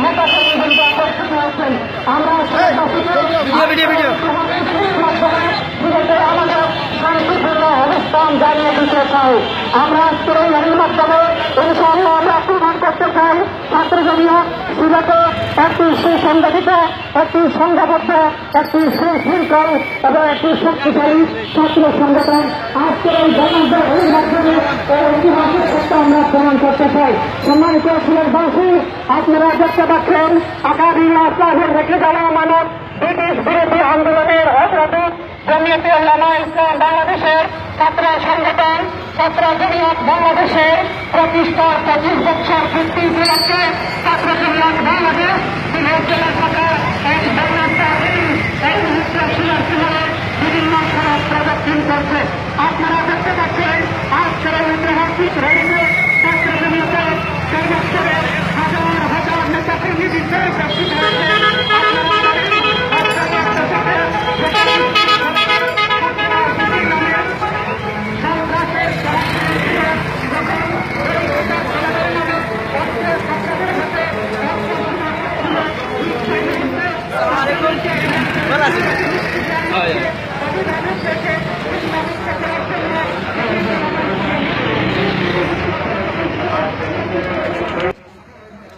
নেতা কর্মীবৃন্দ উপস্থিত হয়েছেন। আমরা আমাদের শান্তিপূর্ণ অবস্থান জানিয়ে দিতে চাই। আমরা আজকের এই র্যালির মাধ্যমে ইনশাআল্লাহ আমরা প্রমাণ করতে চাই ছাত্রজনীয় সিলেটে একটি সুসংগঠিত, একটি সংঘবদ্ধ, একটি সুশৃঙ্খল এবং একটি শক্তিশালী ছাত্র সংগঠন। আজকের এই র্যালির মাধ্যমে ঐতিহাসিক সত্য আমরা প্রমাণ করতে চাই। সম্মানিত সিলেটবাসী, আপনারা দেখতে পাচ্ছেন আগামী রাস্তায় রেখে যাওয়া মানব ব্রিটিশ বিরোধী আন্দোলনের অগ্রদূত জমিয়তে উলামা ইসলাম বাংলাদেশের ছাত্র সংগঠন ছাত্র জমিয়ত বাংলাদেশের প্রতিষ্ঠা 25 বছর পূর্তি উপলক্ষে ছাত্র জমিয়ত বাংলাদেশ সিলেট জেলা শাখা এই মুহূর্তে সিলেট শহরে বিভিন্ন সড়ক প্রদক্ষিণ করছে। আপনারা দেখতে পাচ্ছেন আজকের ঐতিহাসিক র্যালিতে ছাত্র জমিয়তের সর্বস্তরের হাজার হাজার নেতা কর্মীবৃন্দ উপস্থিত হয়েছে। Oh, yeah.